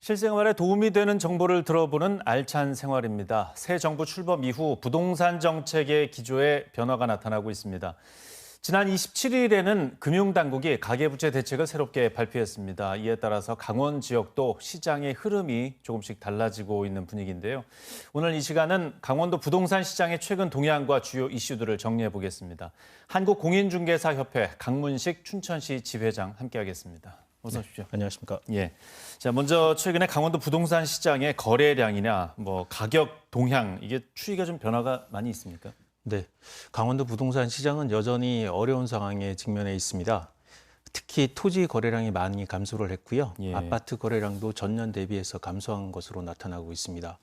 실생활에 도움이 되는 정보를 들어보는 알찬 생활입니다. 새 정부 출범 이후 부동산 정책의 기조에 변화가 나타나고 있습니다. 지난 27일에는 금융당국이 가계부채 대책을 새롭게 발표했습니다. 이에 따라서 강원 지역도 시장의 흐름이 조금씩 달라지고 있는 분위기인데요. 오늘 이 시간은 강원도 부동산 시장의 최근 동향과 주요 이슈들을 정리해 보겠습니다. 한국공인중개사협회 강문식 춘천시 지회장 함께하겠습니다. 어서 오십시오. 네, 안녕하십니까. 예. 자, 먼저 최근에 강원도 부동산 시장의 거래량이나 가격 동향 이게 추이가 좀 변화가 많이 있습니까? 네, 강원도 부동산 시장은 여전히 어려운 상황에 직면해 있습니다. 특히 토지 거래량이 많이 감소를 했고요. 예. 아파트 거래량도 전년 대비해서 감소한 것으로 나타나고 있습니다.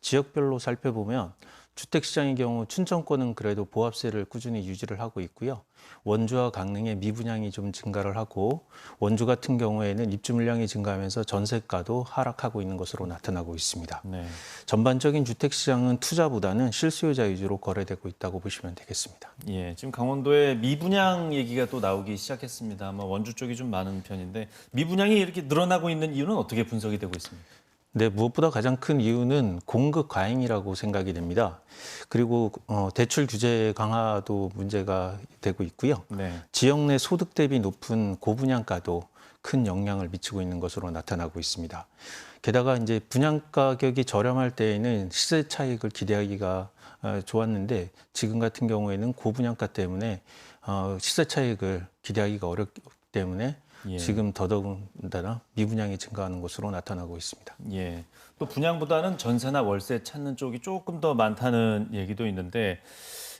지역별로 살펴보면 주택시장의 경우 춘천권은 그래도 보합세를 꾸준히 유지를 하고 있고요. 원주와 강릉의 미분양이 좀 증가를 하고 원주 같은 경우에는 입주 물량이 증가하면서 전세가도 하락하고 있는 것으로 나타나고 있습니다. 네. 전반적인 주택시장은 투자보다는 실수요자 위주로 거래되고 있다고 보시면 되겠습니다. 예, 지금 강원도에 미분양 얘기가 또 나오기 시작했습니다. 원주 쪽이 좀 많은 편인데 미분양이 이렇게 늘어나고 있는 이유는 어떻게 분석이 되고 있습니까? 네, 무엇보다 가장 큰 이유는 공급 과잉이라고 생각이 됩니다. 그리고 대출 규제 강화도 문제가 되고 있고요. 네. 지역 내 소득 대비 높은 고분양가도 큰 영향을 미치고 있는 것으로 나타나고 있습니다. 게다가 이제 분양 가격이 저렴할 때에는 시세 차익을 기대하기가 좋았는데 지금 같은 경우에는 고분양가 때문에 시세 차익을 기대하기가 어렵기 때문에 예. 지금 더더군다나 미분양이 증가하는 것으로 나타나고 있습니다. 예. 또 분양보다는 전세나 월세 찾는 쪽이 조금 더 많다는 얘기도 있는데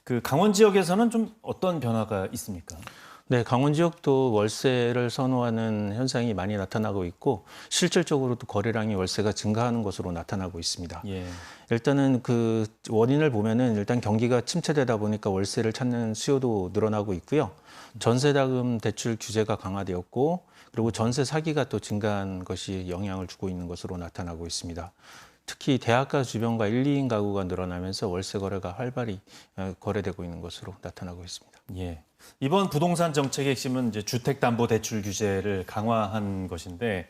그 강원 지역에서는 좀 어떤 변화가 있습니까? 네, 강원 지역도 월세를 선호하는 현상이 많이 나타나고 있고 실질적으로도 거래량이 월세가 증가하는 것으로 나타나고 있습니다. 예. 일단은 그 원인을 보면은 일단 경기가 침체되다 보니까 월세를 찾는 수요도 늘어나고 있고요. 전세자금 대출 규제가 강화되었고 그리고 전세 사기가 또 증가한 것이 영향을 주고 있는 것으로 나타나고 있습니다. 특히 대학가 주변과 1, 2인 가구가 늘어나면서 월세 거래가 활발히 거래되고 있는 것으로 나타나고 있습니다. 예. 이번 부동산 정책의 핵심은 이제 주택담보대출 규제를 강화한 것인데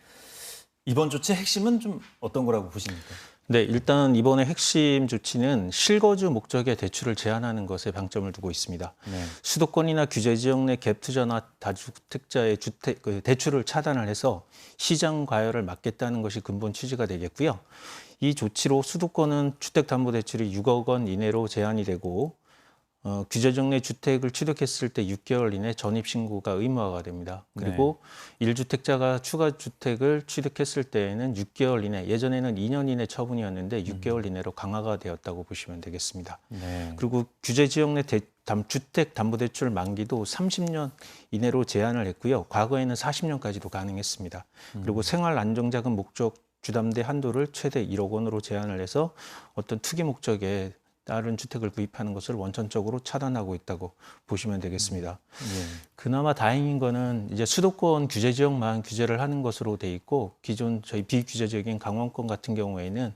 이번 조치 핵심은 좀 어떤 거라고 보십니까? 네, 일단 이번에 핵심 조치는 실거주 목적의 대출을 제한하는 것에 방점을 두고 있습니다. 네. 수도권이나 규제 지역 내 갭 투자나 다주택자의 대출을 차단을 해서 시장 과열을 막겠다는 것이 근본 취지가 되겠고요. 이 조치로 수도권은 주택담보대출이 6억 원 이내로 제한이 되고 규제 지역 내 주택을 취득했을 때 6개월 이내 전입신고가 의무화가 됩니다. 그리고 1주택자가 추가 주택을 취득했을 때에는 6개월 이내, 예전에는 2년 이내 처분이었는데 6개월 이내로 강화가 되었다고 보시면 되겠습니다. 네. 그리고 규제 지역 내 주택담보대출 만기도 30년 이내로 제한을 했고요. 과거에는 40년까지도 가능했습니다. 그리고 생활안정자금 목적 주담대 한도를 최대 1억 원으로 제한을 해서 어떤 투기 목적에 다른 주택을 구입하는 것을 원천적으로 차단하고 있다고 보시면 되겠습니다. 예. 그나마 다행인 거는 이제 수도권 규제 지역만 규제를 하는 것으로 돼 있고 기존 저희 비규제 지역인 강원권 같은 경우에는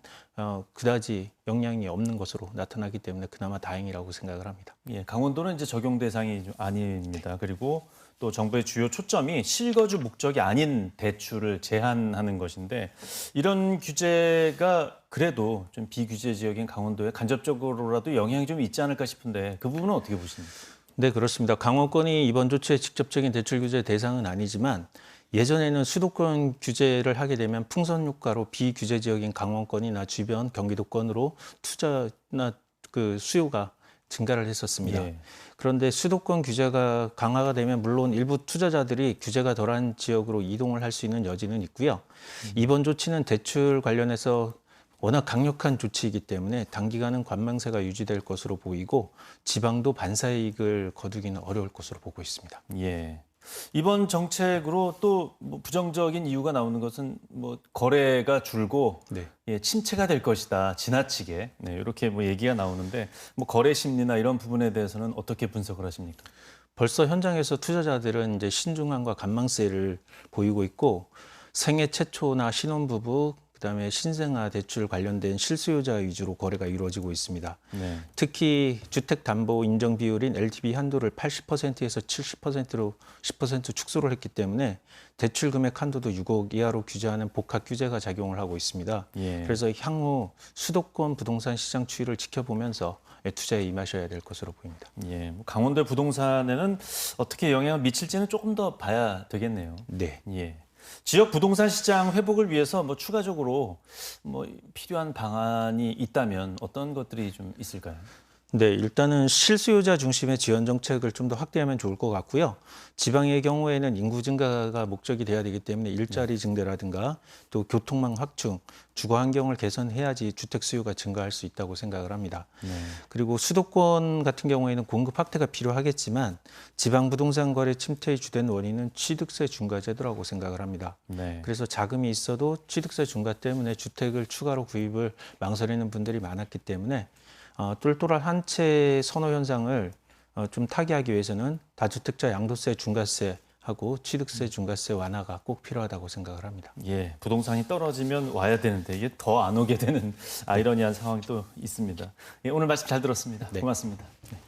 그다지 영향이 없는 것으로 나타나기 때문에 그나마 다행이라고 생각을 합니다. 예, 강원도는 이제 적용 대상이 좀 아닙니다. 그리고 또 정부의 주요 초점이 실거주 목적이 아닌 대출을 제한하는 것인데 이런 규제가 그래도 좀 비규제 지역인 강원도에 간접적으로라도 영향이 좀 있지 않을까 싶은데 그 부분은 어떻게 보십니까? 네, 그렇습니다. 강원권이 이번 조치의 직접적인 대출 규제 대상은 아니지만 예전에는 수도권 규제를 하게 되면 풍선 효과로 비규제 지역인 강원권이나 주변 경기도권으로 투자나 그 수요가 증가를 했었습니다. 예. 그런데 수도권 규제가 강화가 되면 물론 일부 투자자들이 규제가 덜한 지역으로 이동을 할 수 있는 여지는 있고요. 이번 조치는 대출 관련해서 워낙 강력한 조치이기 때문에 단기간은 관망세가 유지될 것으로 보이고 지방도 반사이익을 거두기는 어려울 것으로 보고 있습니다. 예. 이번 정책으로 또 부정적인 이유가 나오는 것은 거래가 줄고 네. 예, 침체가 될 것이다 지나치게 네, 이렇게 얘기가 나오는데 거래 심리나 이런 부분에 대해서는 어떻게 분석을 하십니까? 벌써 현장에서 투자자들은 이제 신중함과 관망세를 보이고 있고 생애 최초나 신혼부부 그다음에 신생아 대출 관련된 실수요자 위주로 거래가 이루어지고 있습니다. 네. 특히 주택담보 인정 비율인 LTV 한도를 80%에서 70%로 10% 축소를 했기 때문에 대출 금액 한도도 6억 이하로 규제하는 복합 규제가 작용을 하고 있습니다. 예. 그래서 향후 수도권 부동산 시장 추이를 지켜보면서 투자에 임하셔야 될 것으로 보입니다. 예. 뭐 강원도 부동산에는 어떻게 영향을 미칠지는 조금 더 봐야 되겠네요. 네. 예. 지역 부동산 시장 회복을 위해서 뭐 추가적으로 뭐 필요한 방안이 있다면 어떤 것들이 좀 있을까요? 네, 일단은 실수요자 중심의 지원 정책을 좀 더 확대하면 좋을 것 같고요. 지방의 경우에는 인구 증가가 목적이 돼야 되기 때문에 일자리 증대라든가 또 교통망 확충, 주거 환경을 개선해야지 주택 수요가 증가할 수 있다고 생각을 합니다. 네. 그리고 수도권 같은 경우에는 공급 확대가 필요하겠지만 지방 부동산 거래 침체의 주된 원인은 취득세 중과 제도라고 생각을 합니다. 네. 그래서 자금이 있어도 취득세 중과 때문에 주택을 추가로 구입을 망설이는 분들이 많았기 때문에 똘똘한 한 채 선호 현상을 좀 타개하기 위해서는 다주택자 양도세 중과세하고 취득세 중과세 완화가 꼭 필요하다고 생각을 합니다. 예, 부동산이 떨어지면 와야 되는데 이게 더 안 오게 되는 아이러니한 상황이 또 있습니다. 예, 오늘 말씀 잘 들었습니다. 네. 고맙습니다. 네.